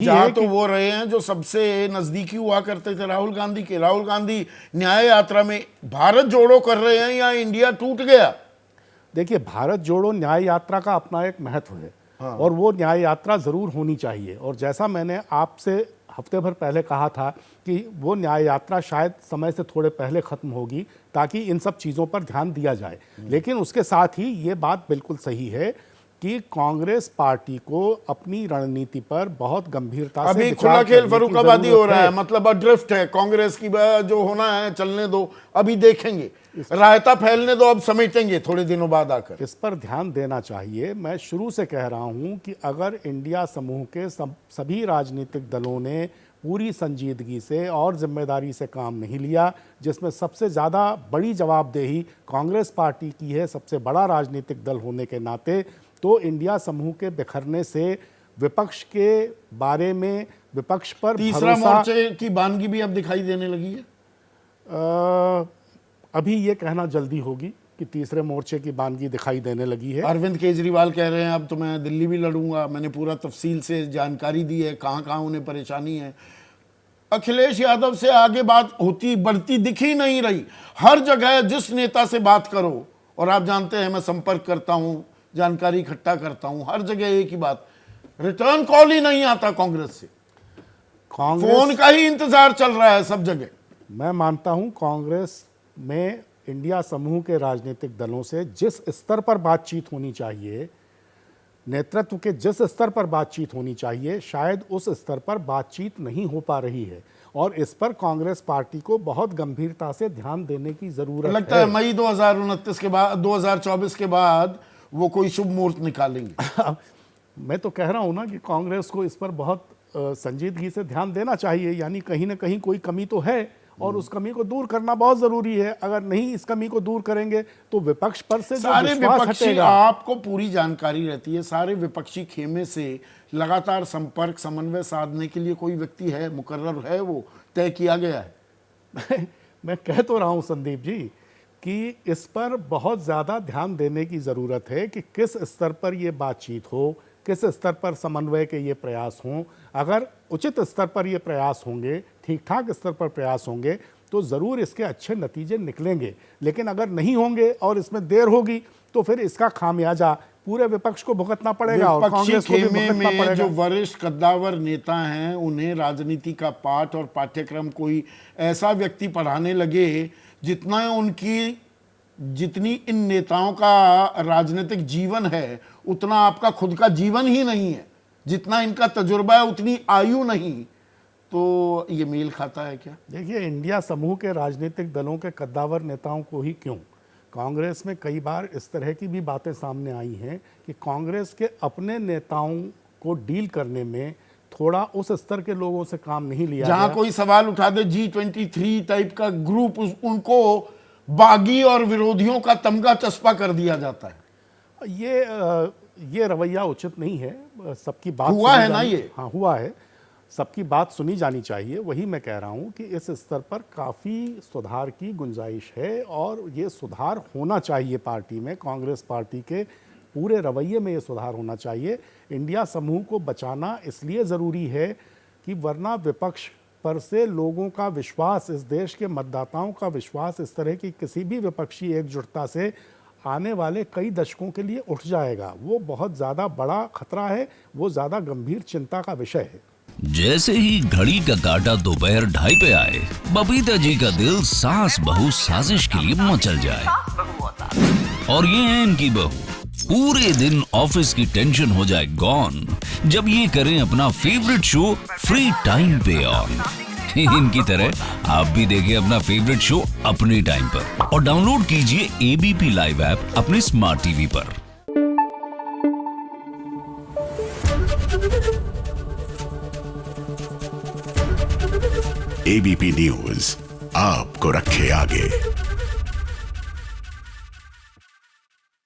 जहां तो वो रहे हैं जो सबसे नजदीकी हुआ करते थे राहुल गांधी के। राहुल गांधी न्याय यात्रा में भारत जोड़ो कर रहे हैं या इंडिया टूट गया? देखिए, भारत जोड़ो न्याय यात्रा का अपना एक महत्व है। हाँ। और वो न्याय यात्रा जरूर होनी चाहिए। और जैसा मैंने आपसे हफ्ते भर पहले कहा था कि वो न्याय यात्रा शायद समय से थोड़े पहले खत्म होगी ताकि इन सब चीज़ों पर ध्यान दिया जाए। लेकिन उसके साथ ही ये बात बिल्कुल सही है कि कांग्रेस पार्टी को अपनी रणनीति पर बहुत गंभीरता से अभी खुला खेल फर्रुखाबादी हो रहा है, मतलब ड्रिफ्ट है कांग्रेस की, जो होना है चलने दो, अभी देखेंगे, रायता फैलने दो, अब समेटेंगे थोड़े दिनों बाद आकर। इस पर ध्यान देना चाहिए। मैं शुरू से कह रहा हूं कि अगर इंडिया समूह के सभी राजनीतिक दलों ने पूरी संजीदगी से और जिम्मेदारी से काम नहीं लिया, जिसमें सबसे ज़्यादा बड़ी जवाबदेही कांग्रेस पार्टी की है सबसे बड़ा राजनीतिक दल होने के नाते, तो इंडिया समूह के बिखरने से विपक्ष के बारे में, विपक्ष पर तीसरा मोर्चे की बानगी भी अब दिखाई देने लगी है। अभी ये कहना जल्दी होगी कि तीसरे मोर्चे की बानगी दिखाई देने लगी है। अरविंद केजरीवाल कह रहे हैं अब तो मैं दिल्ली भी लड़ूंगा, मैंने पूरा तफसील से जानकारी दी है कहाँ कहाँ उन्हें परेशानी है। अखिलेश यादव से आगे बात होती बढ़ती दिख ही नहीं रही। हर जगह जिस नेता से बात करो, और आप जानते हैं मैं संपर्क करता हूँ, जानकारी इकट्ठा करता हूं, हर जगह एक ही बात, रिटर्न कॉल ही नहीं आता कांग्रेस से। फोन का ही इंतजार चल रहा है सब जगह। मैं मानता हूं कांग्रेस में इंडिया समूह के राजनीतिक दलों से जिस स्तर पर बातचीत होनी चाहिए, नेतृत्व के जिस स्तर पर बातचीत होनी चाहिए, शायद उस स्तर पर बातचीत नहीं हो पा रही है। और इस पर कांग्रेस पार्टी को बहुत गंभीरता से ध्यान देने की जरूरत लगता है मई 2029 के बाद, 2024 के बाद वो कोई शुभ मुहूर्त निकालेंगे। मैं तो कह रहा हूं ना कि कांग्रेस को इस पर बहुत संजीदगी से ध्यान देना चाहिए। यानी कहीं ना कहीं कोई कमी तो है और उस कमी को दूर करना बहुत जरूरी है। अगर नहीं इस कमी को दूर करेंगे तो विपक्ष पर से सारे विपक्षी, आपको पूरी जानकारी रहती है, सारे विपक्षी खेमे से लगातार संपर्क समन्वय साधने के लिए कोई व्यक्ति है, मुकर्रर है, वो तय किया गया है। मैं कह तो रहा हूं संदीप जी कि इस पर बहुत ज़्यादा ध्यान देने की ज़रूरत है कि किस स्तर पर ये बातचीत हो, किस स्तर पर समन्वय के ये प्रयास हों। अगर उचित स्तर पर ये प्रयास होंगे, ठीक ठाक स्तर पर प्रयास होंगे, तो ज़रूर इसके अच्छे नतीजे निकलेंगे। लेकिन अगर नहीं होंगे और इसमें देर होगी तो फिर इसका खामियाजा पूरे विपक्ष को भुगतना पड़ेगा और कांग्रेस को भी भुगतना पड़ेगा। जो वरिष्ठ कद्दावर नेता हैं उन्हें राजनीति का पाठ और पाठ्यक्रम कोई ऐसा व्यक्ति पढ़ाने लगे जितनी इन नेताओं का राजनीतिक जीवन है उतना आपका खुद का जीवन ही नहीं है, जितना इनका तजुर्बा है उतनी आयु नहीं, तो ये मेल खाता है क्या? देखिए, इंडिया समूह के राजनीतिक दलों के कद्दावर नेताओं को ही क्यों, कांग्रेस में कई बार इस तरह की भी बातें सामने आई हैं कि कांग्रेस के अपने नेताओं को डील करने में थोड़ा उस स्तर के लोगों से काम नहीं लिया गया। जहां कोई सवाल उठा दे, G23 टाइप का ग्रुप, उनको बागी और विरोधियों का तमगा चस्पा कर दिया जाता है। ये रवैया उचित नहीं है। सबकी बात हुआ है ना, ये हाँ हुआ है, सबकी बात सुनी जानी चाहिए। वही मैं कह रहा हूँ कि इस स्तर पर काफ़ी सुधार की गुंजाइश है और ये सुधार होना चाहिए पार्टी में, कांग्रेस पार्टी के पूरे रवैये में ये सुधार होना चाहिए। इंडिया समूह को बचाना इसलिए ज़रूरी है कि वरना विपक्ष पर से लोगों का विश्वास, इस देश के मतदाताओं का विश्वास इस तरह की किसी भी विपक्षी एकजुटता से आने वाले कई दशकों के लिए उठ जाएगा। वो बहुत ज़्यादा बड़ा खतरा है, वो ज़्यादा गंभीर चिंता का विषय है। जैसे ही घड़ी का काटा दोपहर 2:30 पे आए, बबीता जी का दिल सास बहू साजिश के लिए मचल जाए। और ये है इनकी बहू, पूरे दिन ऑफिस की टेंशन हो जाए गॉन जब ये करें अपना फेवरेट शो फ्री टाइम पे ऑन। इनकी तरह आप भी देखिए अपना फेवरेट शो अपने टाइम पर और डाउनलोड कीजिए ABP लाइव ऐप अपने स्मार्ट टीवी पर। ABP न्यूज आपको रखे आगे।